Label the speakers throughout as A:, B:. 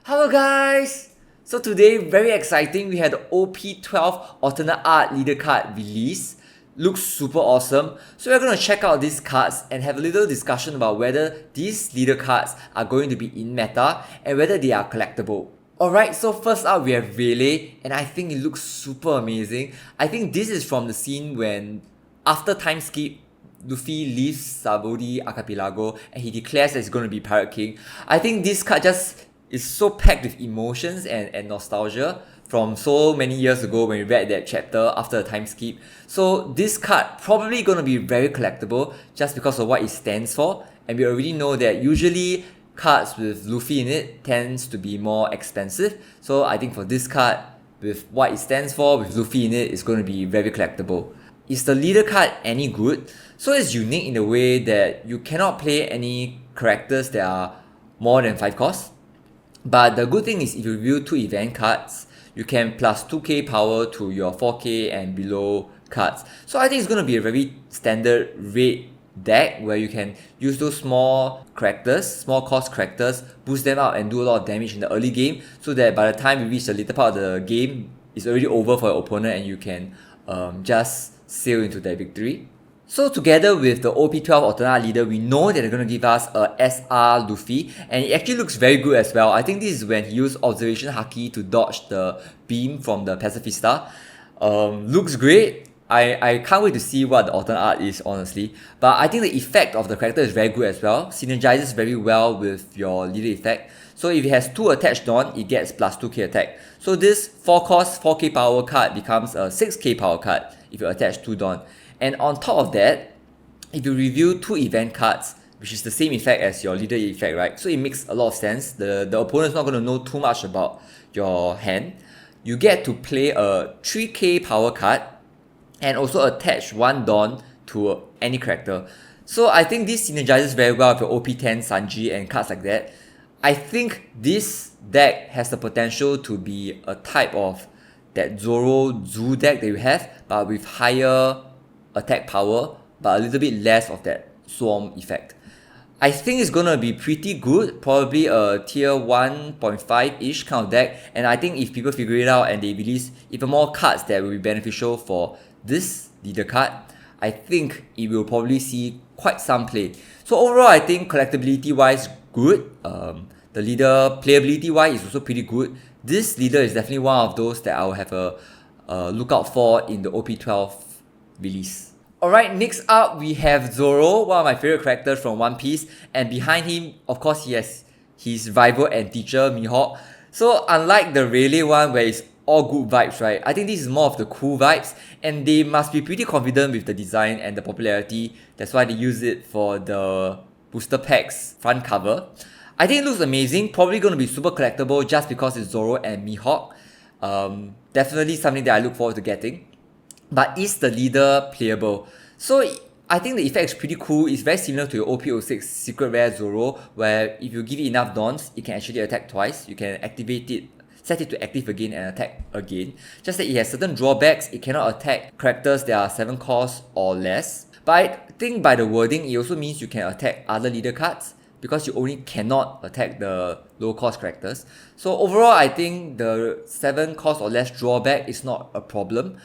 A: Hello guys! So today, very exciting, we had the OP-12 alternate art leader card release. Looks super awesome. So we're going to check out these cards and have a little discussion about whether these leader cards are going to be in meta and whether they are collectible. Alright, so first up we have Rayleigh, and I think it looks super amazing. I think this is from the scene when, after time skip, Luffy leaves Sabodi Archipelago and he declares that he's going to be Pirate King. I think this card just is so packed with emotions and nostalgia from so many years ago when we read that chapter after the time skip. So this card probably going to be very collectible just because of what it stands for, and we already know that usually cards with Luffy in it tends to be more expensive. So I think for this card, with what it stands for, with Luffy in it, it's going to be very collectible. Is the leader card any good? So it's unique in the way that you cannot play any characters that are more than 5 costs. But the good thing is if you review 2 event cards, you can plus 2k power to your 4k and below cards. So I think it's going to be a very standard raid deck where you can use those small characters, small cost characters, boost them out and do a lot of damage in the early game, so that by the time you reach the later part of the game, it's already over for your opponent and you can just sail into their victory. So together with the OP-12 alternate leader, we know that they're going to give us a SR Luffy, and it actually looks very good as well. I think this is when he used Observation Haki to dodge the beam from the Pacifista. Looks great. I can't wait to see what the alternate art is, honestly. But I think the effect of the character is very good as well. Synergizes very well with your leader effect. So if it has 2 attached on, it gets plus 2k attack. So this 4 cost 4k power card becomes a 6k power card if you attach 2 Dawn. And on top of that, if you review 2 event cards, which is the same effect as your leader effect, right? So it makes a lot of sense. The opponent's not going to know too much about your hand. You get to play a 3k power card and also attach 1 Dawn to any character. So I think this synergizes very well with your OP-10 Sanji and cards like that. I think this deck has the potential to be a type of that Zoro Zoo deck that you have, but with higher attack power, but a little bit less of that swarm effect. I think it's gonna be pretty good, probably a tier 1.5-ish kind of deck, and I think if people figure it out and they release even more cards that will be beneficial for this leader card, I think it will probably see quite some play. So overall, I think collectability wise, good. The leader playability wise is also pretty good. This leader is definitely one of those that I will have a lookout for in the OP-12 release. Alright, next up we have Zoro, one of my favorite characters from One Piece, and behind him, of course, he has his rival and teacher, Mihawk. So unlike the Rayleigh one where it's all good vibes, right, I think this is more of the cool vibes, and they must be pretty confident with the design and the popularity. That's why they use it for the booster packs front cover. I think it looks amazing, probably going to be super collectible just because it's Zoro and Mihawk. Definitely something that I look forward to getting. But is the leader playable? So I think the effect is pretty cool. It's very similar to your OP-06 Secret Rare Zoro, where if you give it enough Dawns, it can actually attack twice. You can activate it, set it to active again and attack again. Just that it has certain drawbacks. It cannot attack characters that are 7 costs or less. But I think by the wording, it also means you can attack other leader cards, because you only cannot attack the low cost characters. So overall, I think the 7 cost or less drawback is not a problem.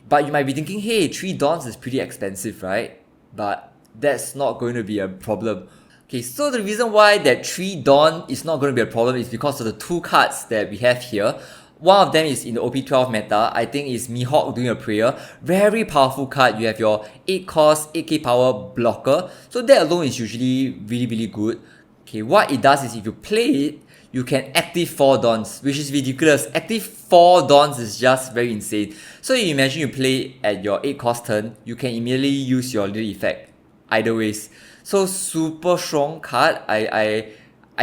A: But you might be thinking, hey, 3 Dawns is pretty expensive, right? But that's not going to be a problem. Okay, so the reason why that 3 Dawn is not going to be a problem is because of the 2 cards that we have here. One of them is in the OP-12 meta. I think is Mihawk doing a prayer. Very powerful card. You have your 8 cost, 8k power blocker. So that alone is usually really good. Okay, what it does is if you play it, you can active 4 Dawns, which is ridiculous. Active 4 Dawns is just very insane. So you imagine you play at your 8 cost turn, you can immediately use your leader effect either ways. So super strong card. I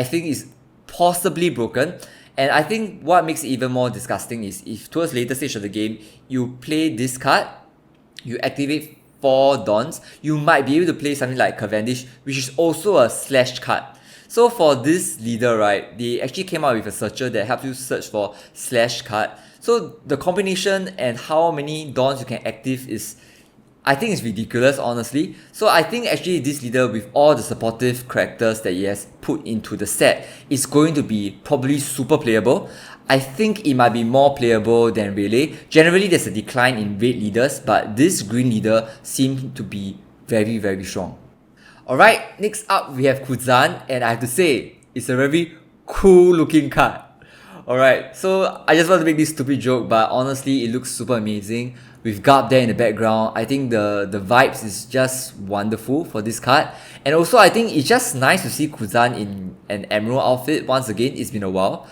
A: think it's possibly broken. And I think what makes it even more disgusting is if towards later stage of the game, you play this card, you activate 4 Dawns, you might be able to play something like Cavendish, which is also a slash card. So for this leader, right, they actually came out with a searcher that helps you search for slash card. So the combination and how many Dawns you can active is, I think it's ridiculous, honestly. So I think actually this leader, with all the supportive characters that he has put into the set, is going to be probably super playable. I think it might be more playable than Rayleigh. Generally, there's a decline in red leaders, but this green leader seems to be very, very strong. Alright, next up we have Kuzan, and I have to say, it's a very cool looking card. Alright, so I just want to make this stupid joke, but honestly it looks super amazing. With Garb there in the background, I think the vibes is just wonderful for this card. And also I think it's just nice to see Kuzan in an emerald outfit once again. It's been a while.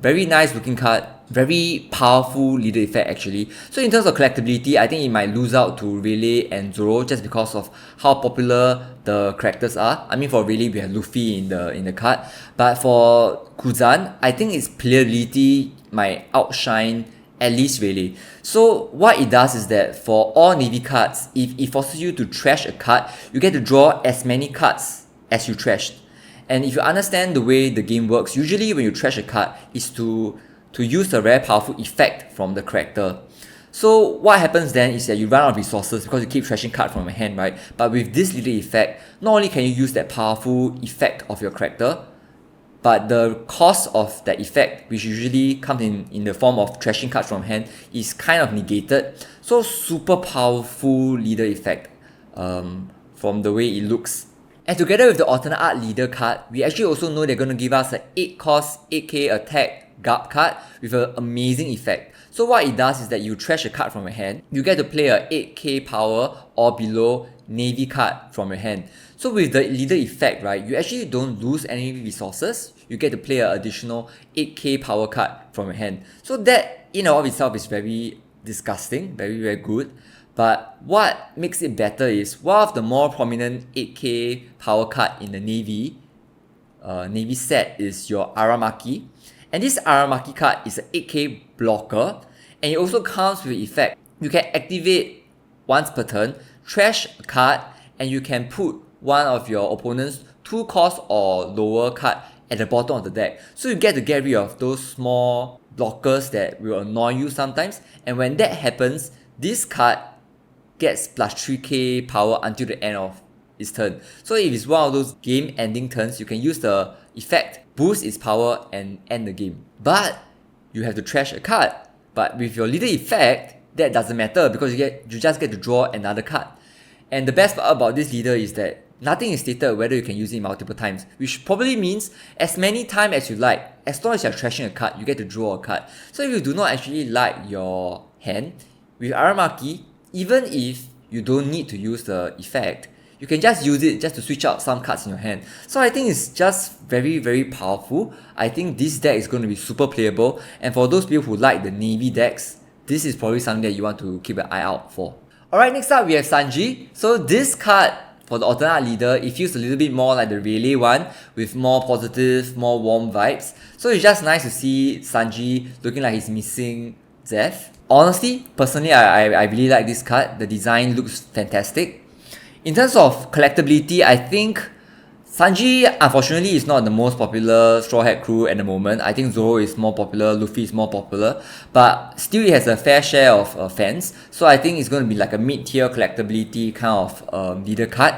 A: Very nice looking card, very powerful leader effect actually. So in terms of collectability, I think it might lose out to Rayleigh and Zoro just because of how popular the characters are. I mean, for Rayleigh we have Luffy in the card, but for Kuzan, I think its playability might outshine at least Rayleigh. So what it does is that for all Navy cards, if it forces you to trash a card, you get to draw as many cards as you trashed. And if you understand the way the game works, usually when you trash a card is to use a very powerful effect from the character. So what happens then is that you run out of resources because you keep trashing cards from your hand, right? But with this leader effect, not only can you use that powerful effect of your character, but the cost of that effect, which usually comes in the form of trashing cards from hand, is kind of negated. So super powerful leader effect from the way it looks. And together with the alternate art leader card, we actually also know they're going to give us an 8 cost, 8k attack Garb card with an amazing effect. So what it does is that you trash a card from your hand, you get to play a 8k power or below Navy card from your hand. So with the leader effect, right, you actually don't lose any resources, you get to play an additional 8k power card from your hand. So that in and of itself is very disgusting, very, very good. But what makes it better is one of the more prominent 8k power card in the Navy set is your Aramaki. And this Aramaki card is an 8k blocker, and it also comes with effect. You can activate once per turn, trash a card, and you can put one of your opponent's 2 cost or lower card at the bottom of the deck. So you get to get rid of those small blockers that will annoy you sometimes. And when that happens, this card gets plus 3k power until the end of its turn. So if it's one of those game ending turns, you can use the effect, boost its power and end the game. But you have to trash a card. But with your leader effect, that doesn't matter because you just get to draw another card. And the best part about this leader is that nothing is stated whether you can use it multiple times, which probably means as many times as you like. As long as you're trashing a card, you get to draw a card. So if you do not actually like your hand, with Aramaki, even if you don't need to use the effect, you can just use it just to switch out some cards in your hand. So I think it's just very, very powerful. I think this deck is going to be super playable, and for those people who like the Navy decks, this is probably something that you want to keep an eye out for. Alright, next up we have Sanji. So this card for the alternate leader, it feels a little bit more like the Rayleigh one with more positive, more warm vibes. So it's just nice to see Sanji looking like he's missing Zeph. Honestly, personally, I really like this card. The design looks fantastic. In terms of collectability, I think Sanji, unfortunately, is not the most popular Straw Hat crew at the moment. I think Zoro is more popular, Luffy is more popular, but still it has a fair share of fans. So I think it's going to be like a mid-tier collectability kind of leader card.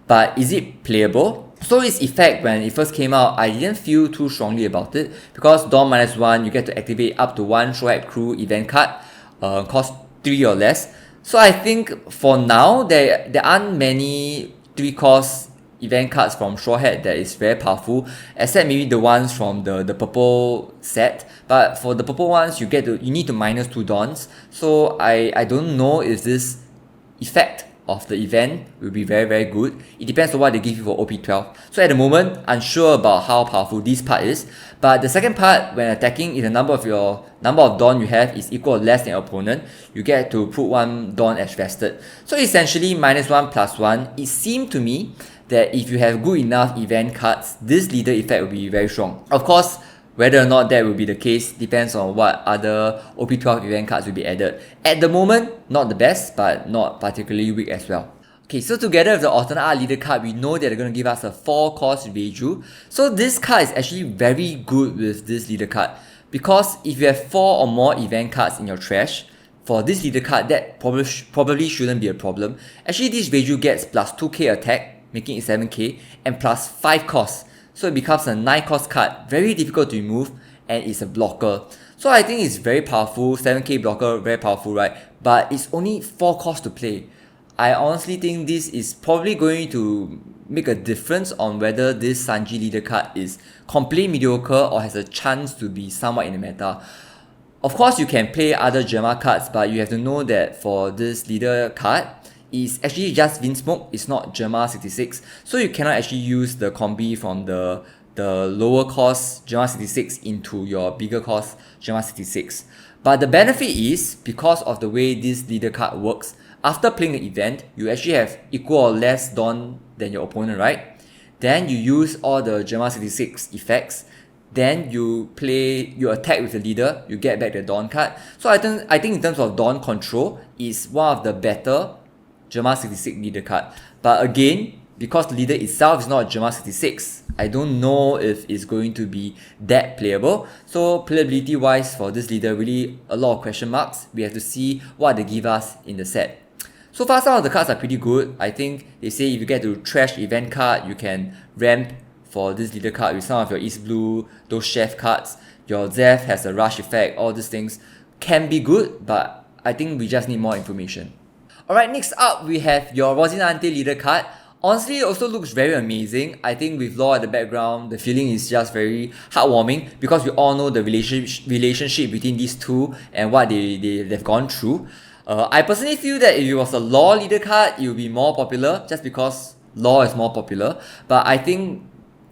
A: But is it playable? So its effect, when it first came out, I didn't feel too strongly about it because Dawn -1, you get to activate up to 1 Straw Hat crew event card, cost 3 or less. So I think for now, there aren't many 3 cost event cards from Straw Hat that is very powerful, except maybe the ones from the purple set. But for the purple ones, you need to -2 Dawns. So I don't know if this effect of the event will be very, very good. It depends on what they give you for OP-12. So at the moment, unsure about how powerful this part is. But the second part, when attacking, if the number of Dawn you have is equal or less than your opponent, you get to put 1 Dawn as vested. So essentially, -1 + 1. It seemed to me that if you have good enough event cards, this leader effect will be very strong. Of course, whether or not that will be the case depends on what other OP-12 event cards will be added. At the moment, not the best, but not particularly weak as well. Okay, so together with the alternate art leader card, we know that they're going to give us a 4 cost Reiju. So this card is actually very good with this leader card, because if you have 4 or more event cards in your trash, for this leader card, that probably shouldn't be a problem. Actually, this Reiju gets plus 2k attack, making it 7k, and plus 5 cost. So it becomes a 9 cost card, very difficult to remove, and it's a blocker. So I think it's very powerful, 7k blocker, very powerful, right? But it's only 4 cost to play. I honestly think this is probably going to make a difference on whether this Sanji leader card is completely mediocre or has a chance to be somewhat in the meta. Of course, you can play other Gemma cards, but you have to know that for this leader card, it's actually just Vinsmoke, it's not Gemma 66, so you cannot actually use the combi from the lower cost Gemma 66 into your bigger cost Gemma 66. But the benefit is, because of the way this leader card works, after playing the event, you actually have equal or less Dawn than your opponent, right? Then you use all the Gemma 66 effects, then you attack with the leader, you get back the Dawn card. So I think in terms of Dawn control, is one of the better Gemma 66 leader card. But again, because the leader itself is not Gemma 66, I don't know if it's going to be that playable. So playability wise for this leader, really a lot of question marks. We have to see what they give us in the set. So far, some of the cards are pretty good. I think they say if you get to trash event card, you can ramp for this leader card with some of your East Blue, those chef cards. Your Zeph has a rush effect, all these things can be good, but I think we just need more information. Alright, next up we have your Rosinante leader card. Honestly, it also looks very amazing. I think with Law at the background, the feeling is just very heartwarming because we all know the relationship between these two and what they've gone through. I personally feel that if it was a Law leader card, it would be more popular just because Law is more popular. But I think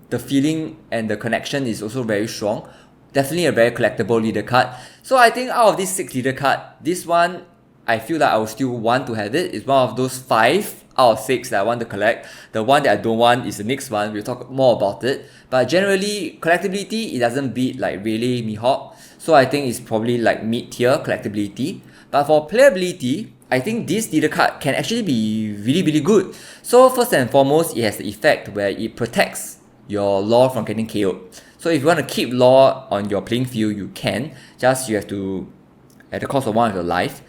A: the feeling and the connection is also very strong. Definitely a very collectible leader card. So I think out of these 6 leader cards, this one, I feel like I would still want to have it. It's one of those 5 out of 6 that I want to collect. The one that I don't want is the next one. We'll talk more about it. But generally, collectability, it doesn't beat like Rayleigh, Mihawk. So I think it's probably like mid-tier collectability. But for playability, I think this leader card can actually be really good. So first and foremost, it has the effect where it protects your Law from getting KO'd. So if you want to keep Law on your playing field, you can. Just you have to, at the cost of 1 of your life.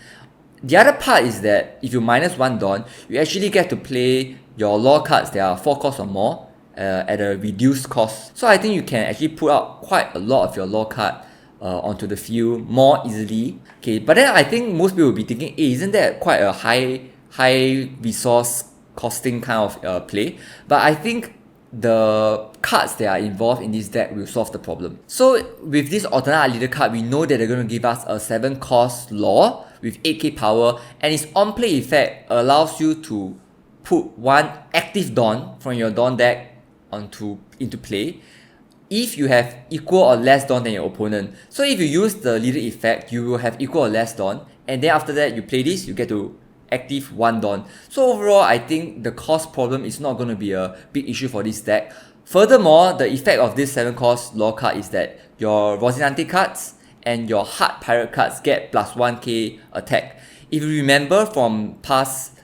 A: The other part is that if you minus 1 Dawn, you actually get to play your Law cards that are 4 cost or more at a reduced cost. So I think you can actually put out quite a lot of your Law card onto the field more easily. Okay, but then I think most people will be thinking, hey, isn't that quite a high resource costing kind of play? But I think the cards that are involved in this deck will solve the problem. So with this alternate leader card, we know that they're going to give us a 7 cost Law with 8k power, and its on-play effect allows you to put 1 active Dawn from your Dawn deck into play if you have equal or less Dawn than your opponent. So if you use the leader effect, you will have equal or less Dawn, and then after that you play this, you get to active 1 Dawn. So overall, I think the cost problem is not going to be a big issue for this deck. Furthermore, the effect of this 7 cost Law card is that your Rosinante cards and your Heart Pirate cards get plus 1k attack. If you remember from past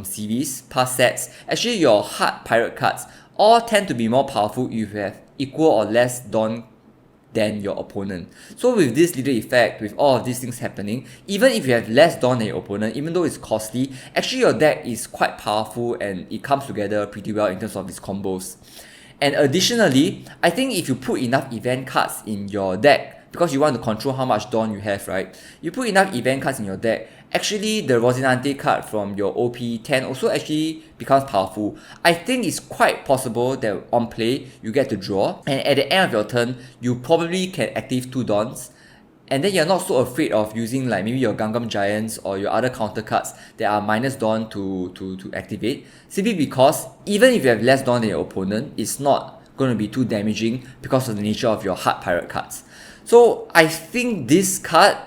A: series, past sets, actually your Heart Pirate cards all tend to be more powerful if you have equal or less Dawn than your opponent. So with this leader effect, with all of these things happening, even if you have less Dawn than your opponent, even though it's costly, actually your deck is quite powerful and it comes together pretty well in terms of its combos. And additionally, I think if you put enough event cards in your deck, because you want to control how much Dawn you have, right? You put enough event cards in your deck, actually the Rosinante card from your OP-10 also actually becomes powerful. I think it's quite possible that on play, you get to draw, and at the end of your turn, you probably can active 2 Dawns, and then you're not so afraid of using like maybe your Gangam Giants or your other counter cards that are minus Dawn to activate, simply because even if you have less Dawn than your opponent, it's not going to be too damaging because of the nature of your Heart Pirate cards. So I think this card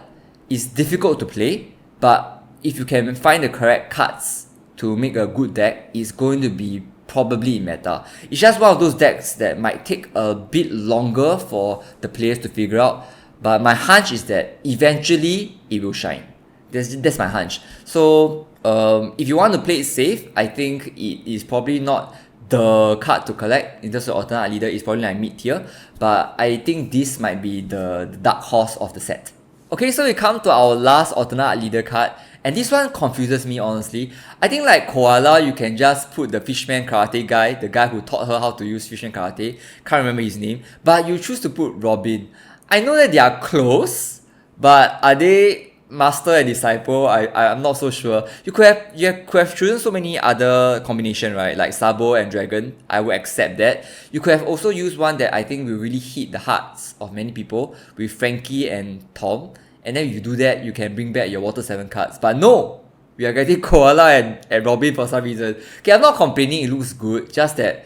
A: is difficult to play, but if you can find the correct cards to make a good deck, it's going to be probably meta. It's just one of those decks that might take a bit longer for the players to figure out, but my hunch is that eventually it will shine. That's my hunch. So if you want to play it safe, I think it is probably not the card to collect in terms of alternate leader. Is probably like mid-tier, but I think this might be the dark horse of the set. Okay, so we come to our last alternate leader card, and this one confuses me honestly. I think like Koala, you can just put the Fishman Karate guy, the guy who taught her how to use Fishman Karate, can't remember his name, but you choose to put Robin. I know that they are close, but are they master and disciple? I'm not so sure. You could have chosen so many other combination, right? Like Sabo and Dragon. I would accept that. You could have also used one that I think will really hit the hearts of many people with Frankie and Tom. And then if you do that, you can bring back your Water 7 cards. But no! We are getting Koala and Robin for some reason. Okay, I'm not complaining, it looks good. Just that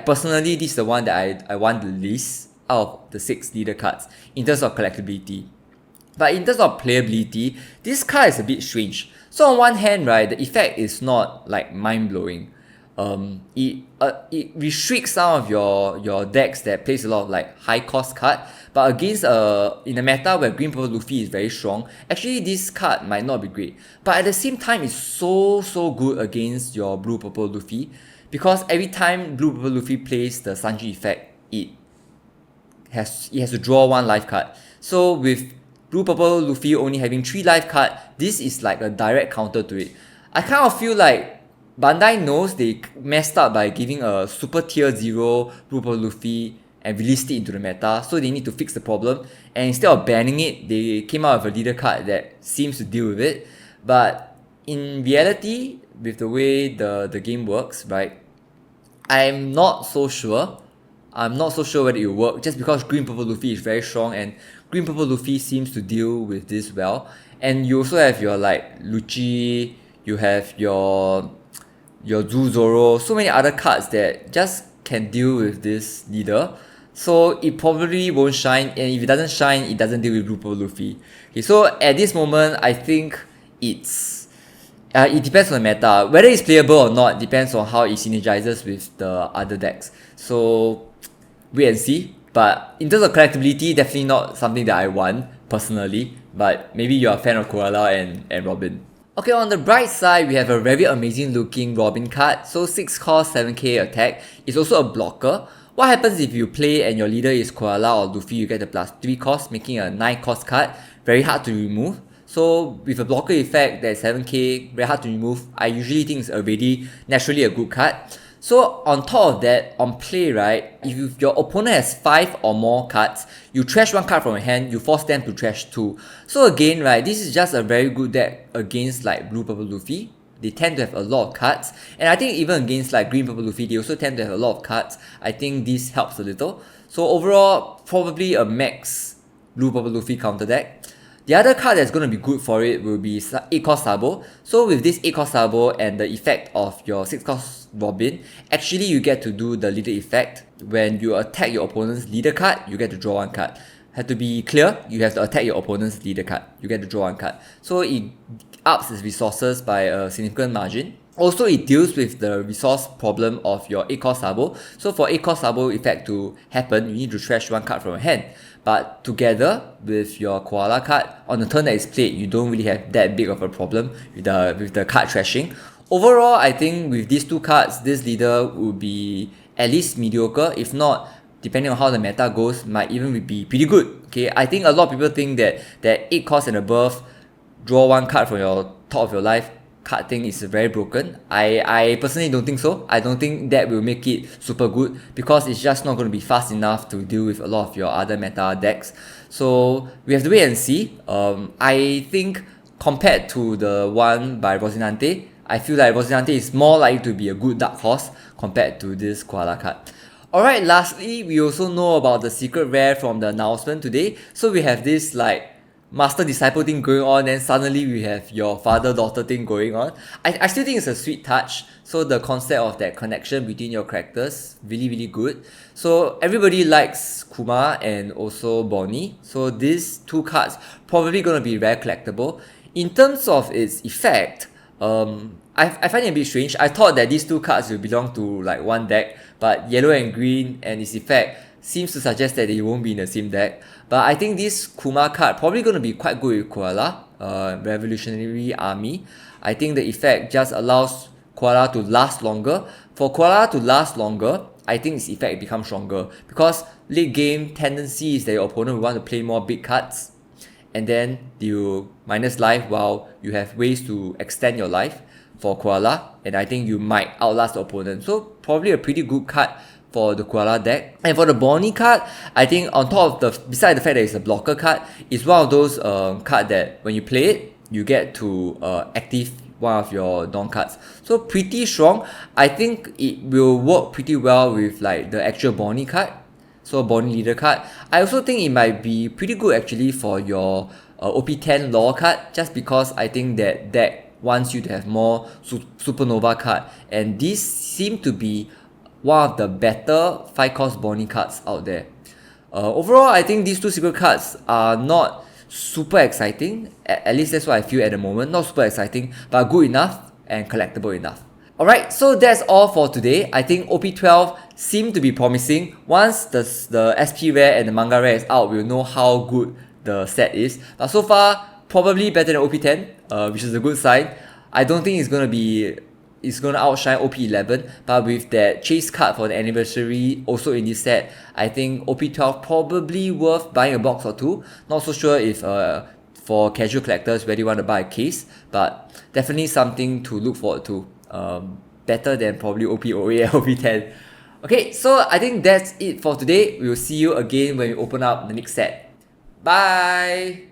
A: personally, this is the one that I want the least out of the 6 leader cards in terms of collectability. But in terms of playability, this card is a bit strange. So on one hand, right, the effect is not like mind-blowing. It restricts some of your decks that plays a lot of like high cost card, but against in a meta where green purple Luffy is very strong, actually this card might not be great. But at the same time, it's so good against your blue purple Luffy, because every time blue purple Luffy plays the Sanji effect, it has to draw 1 life card. So with blue purple Luffy only having 3 life card, this is like a direct counter to it. I kind of feel like Bandai knows they messed up by giving a super tier 0 blue purple Luffy and released it into the meta, so they need to fix the problem, and instead of banning it, they came out with a leader card that seems to deal with it. But in reality, with the way the game works, right, I'm not so sure whether it will work, just because green purple Luffy is very strong and green purple Luffy seems to deal with this well. And you also have your like Lucci, you have your Zoro, so many other cards that just can deal with this leader. So it probably won't shine, and if it doesn't shine, it doesn't deal with blue purple Luffy. Okay, so at this moment, I think it depends on the meta. Whether it's playable or not depends on how it synergizes with the other decks. So wait and see. But in terms of collectability, definitely not something that I want personally. But maybe you're a fan of Koala and Robin. Okay, on the bright side, we have a very amazing looking Robin card. So 6 cost, 7k attack. It's also a blocker. What happens if you play and your leader is Koala or Luffy, you get the +3 cost, making a 9 cost card. Very hard to remove. So with a blocker effect that's 7k, very hard to remove. I usually think it's already naturally a good card. So on top of that, on play, right, if your opponent has 5 or more cards, you trash 1 card from your hand, you force them to trash 2. So again, right, this is just a very good deck against like blue purple Luffy. They tend to have a lot of cards, and I think even against like green purple Luffy, they also tend to have a lot of cards. I think this helps a little. So overall, probably a max blue purple Luffy counter deck. The other card that's going to be good for it will be 8 cost Sabo. So with this 8 cost Sabo and the effect of your 6 cost Robin, actually you get to do the leader effect. When you attack your opponent's leader card, you get to draw 1 card. Have to be clear, you have to attack your opponent's leader card. You get to draw 1 card. So it ups its resources by a significant margin. Also, it deals with the resource problem of your 8 cost Sabo. So for 8 cost Sabo effect to happen, you need to trash 1 card from your hand. But together with your Koala card, on the turn that is played, you don't really have that big of a problem with the card trashing. Overall, I think with these 2 cards, this leader would be at least mediocre, if not, depending on how the meta goes, might even be pretty good. Okay, I think a lot of people think that 8 cost and above, draw 1 card from your top of your life card thing is very broken. I personally don't think so. I don't think that will make it super good, because it's just not going to be fast enough to deal with a lot of your other meta decks. So we have to wait and see. I think compared to the one by Rosinante, I feel like Rosinante is more likely to be a good dark horse compared to this Koala card. Alright, lastly, we also know about the secret rare from the announcement today. So we have this like master disciple thing going on, then suddenly we have your father daughter thing going on. I still think it's a sweet touch. So the concept of that connection between your characters, really good. So everybody likes Kuma and also Bonnie. So these 2 cards probably gonna be rare collectible. In terms of its effect, I find it a bit strange. I thought that these 2 cards will belong to like one deck, but yellow and green and its effect seems to suggest that they won't be in the same deck. But I think this Kuma card probably going to be quite good with Koala, Revolutionary Army. I think the effect just allows Koala to last longer. For Koala to last longer, I think its effect becomes stronger, because late game tendency is that your opponent will want to play more big cards, and then you minus life while you have ways to extend your life for Koala, and I think you might outlast the opponent. So probably a pretty good card for the Koala deck. And for the Bonnie card, I think on top of beside the fact that it's a blocker card, it's one of those card that when you play it, you get to active one of your non cards. So pretty strong. I think it will work pretty well with like the actual Bonnie card. So Bonnie leader card. I also think it might be pretty good actually for your OP-10 lore card, just because I think that deck wants you to have more supernova card, and these seem to be one of the better 5-cost Bonnie cards out there. Overall, I think these two secret cards are not super exciting, at least that's what I feel at the moment. Not super exciting, but good enough and collectible enough. Alright, so that's all for today. I think OP-12 seem to be promising. Once the SP rare and the manga rare is out, we'll know how good the set is. But so far, probably better than OP-10, which is a good sign. I don't think it's gonna outshine OP-11, but with that chase card for the anniversary also in this set, I think OP-12 probably worth buying a box or two. Not so sure if for casual collectors where you want to buy a case, but definitely something to look forward to. Better than probably OP-08 and OP-10. Okay, so I think that's it for today. We will see you again when we open up the next set. Bye!